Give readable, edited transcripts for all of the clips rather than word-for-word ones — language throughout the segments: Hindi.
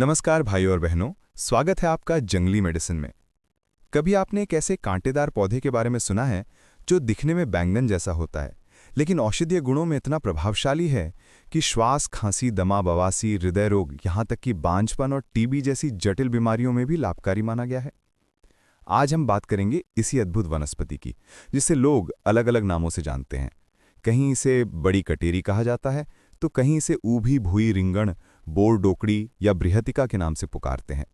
नमस्कार भाइयों और बहनों, स्वागत है आपका जंगली मेडिसिन में। कभी आपने एक ऐसे कांटेदार पौधे के बारे में सुना है जो दिखने में बैंगन जैसा होता है, लेकिन औषधीय गुणों में इतना प्रभावशाली है कि श्वास, खांसी, दमा, बवासीर, हृदय रोग, यहाँ तक कि बांझपन और टीबी जैसी जटिल बीमारियों में भी लाभकारी माना गया है। आज हम बात करेंगे इसी अद्भुत वनस्पति की, जिसे लोग अलग अलग नामों से जानते हैं। कहीं इसे बड़ी कटेरी कहा जाता है, तो कहीं इसे ऊभी भुई रिंगण, बोर डोकड़ी या बृहतिका के नाम से पुकारते हैं।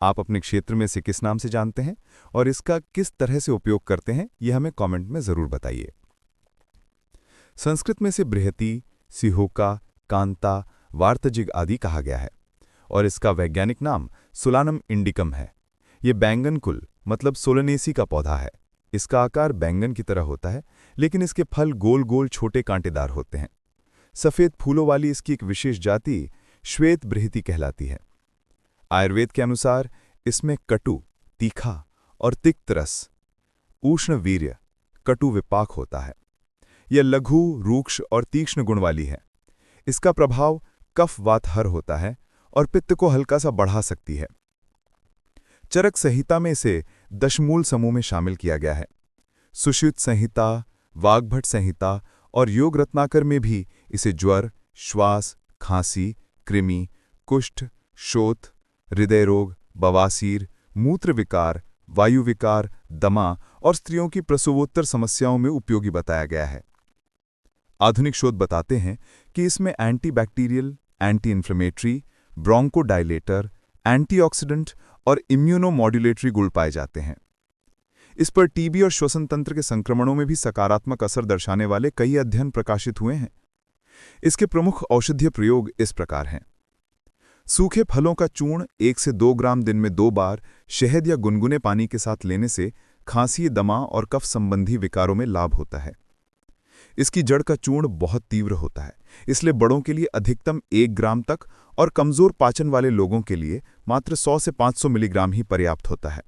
आप अपने क्षेत्र में इसे किस नाम से जानते हैं और इसका किस तरह से उपयोग करते हैं, यह हमें कमेंट में जरूर बताइए। संस्कृत में इसे बृहति, सिहोका, कांता, वार्तजिग आदि कहा गया है और इसका वैज्ञानिक नाम सोलानम इंडिकम है। ये बैंगन कुल मतलब सोलनेसी का पौधा है। इसका आकार बैंगन की तरह होता है, लेकिन इसके फल गोल गोल छोटे कांटेदार होते हैं। सफ़ेद फूलों वाली इसकी एक विशेष जाति श्वेत बृहति कहलाती है। आयुर्वेद के अनुसार इसमें कटु, तीखा और तिक्त रस, उष्ण वीर्य, कटु विपाक होता है। यह लघु, रूक्ष और तीक्ष्ण गुण वाली है। इसका प्रभाव कफ वात हर होता है और पित्त को हल्का सा बढ़ा सकती है। चरक संहिता में इसे दशमूल समूह में शामिल किया गया है। सुश्रुत संहिता, वाग्भट संहिता और योग रत्नाकर में भी इसे ज्वर, श्वास, खांसी, कृमि, कुष्ठ, शोथ, हृदय रोग, बवासीर, मूत्र विकार, वायु विकार, दमा और स्त्रियों की प्रसवोत्तर समस्याओं में उपयोगी बताया गया है। आधुनिक शोध बताते हैं कि इसमें antibacterial, anti inflammatory, bronchodilator, antioxidant और इम्यूनोमॉड्यूलेटरी गुण पाए जाते हैं। इस पर टीबी और श्वसन तंत्र के संक्रमणों में भी सकारात्मक असर दर्शाने वाले कई अध्ययन प्रकाशित हुए हैं। इसके प्रमुख औषधीय प्रयोग इस प्रकार हैं। सूखे फलों का चूर्ण 1 से 2 ग्राम दिन में 2 बार शहद या गुनगुने पानी के साथ लेने से खांसी, दमा और कफ संबंधी विकारों में लाभ होता है। इसकी जड़ का चूर्ण बहुत तीव्र होता है, इसलिए बड़ों के लिए अधिकतम 1 ग्राम तक और कमजोर पाचन वाले लोगों के लिए मात्र 100 से 500 मिलीग्राम ही पर्याप्त होता है।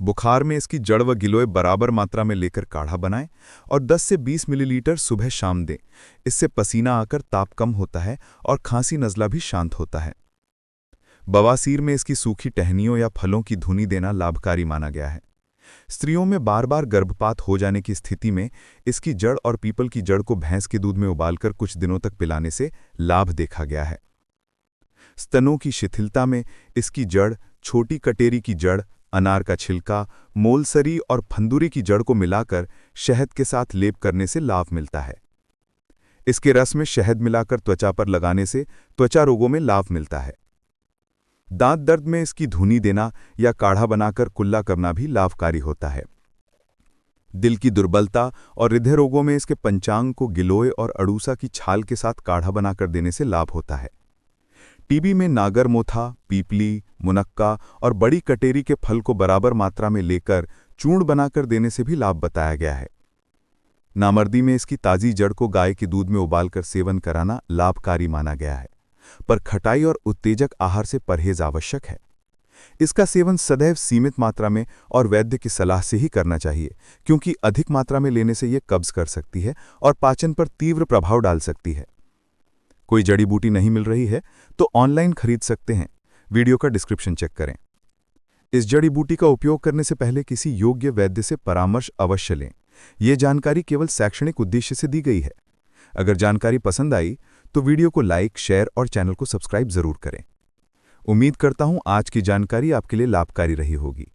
बुखार में इसकी जड़ व गिलोय बराबर मात्रा में लेकर काढ़ा बनाएं और 10 से 20 मिलीलीटर सुबह शाम दें। इससे पसीना आकर ताप कम होता है और खांसी नज़ला भी शांत होता है। बवासीर में इसकी सूखी टहनियों या फलों की धुनी देना लाभकारी माना गया है। स्त्रियों में बार बार गर्भपात हो जाने की स्थिति में इसकी जड़ और पीपल की जड़ को भैंस के दूध में उबालकर कुछ दिनों तक पिलाने से लाभ देखा गया है। स्तनों की शिथिलता में इसकी जड़, छोटी कटेरी की जड़, अनार का छिलका, मोलसरी और फंदूरी की जड़ को मिलाकर शहद के साथ लेप करने से लाभ मिलता है। इसके रस में शहद मिलाकर त्वचा पर लगाने से त्वचा रोगों में लाभ मिलता है। दांत दर्द में इसकी धुनी देना या काढ़ा बनाकर कुल्ला करना भी लाभकारी होता है। दिल की दुर्बलता और हृदय रोगों में इसके पंचांग को गिलोय और अड़ूसा की छाल के साथ काढ़ा बनाकर देने से लाभ होता है। टीबी में नागर मोथा, पीपली, मुनक्का और बड़ी कटेरी के फल को बराबर मात्रा में लेकर चूर्ण बनाकर देने से भी लाभ बताया गया है। नामर्दी में इसकी ताज़ी जड़ को गाय के दूध में उबालकर सेवन कराना लाभकारी माना गया है, पर खटाई और उत्तेजक आहार से परहेज आवश्यक है। इसका सेवन सदैव सीमित मात्रा में और वैद्य की सलाह से ही करना चाहिए, क्योंकि अधिक मात्रा में लेने से यह कब्ज कर सकती है और पाचन पर तीव्र प्रभाव डाल सकती है। कोई जड़ी बूटी नहीं मिल रही है तो ऑनलाइन खरीद सकते हैं। वीडियो का डिस्क्रिप्शन चेक करें। इस जड़ी बूटी का उपयोग करने से पहले किसी योग्य वैद्य से परामर्श अवश्य लें। यह जानकारी केवल शैक्षणिक उद्देश्य से दी गई है। अगर जानकारी पसंद आई तो वीडियो को लाइक, शेयर और चैनल को सब्सक्राइब जरूर करें। उम्मीद करता हूं आज की जानकारी आपके लिए लाभकारी रही होगी।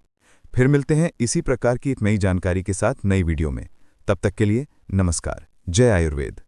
फिर मिलते हैं इसी प्रकार की एक नई जानकारी के साथ नई वीडियो में। तब तक के लिए नमस्कार। जय आयुर्वेद।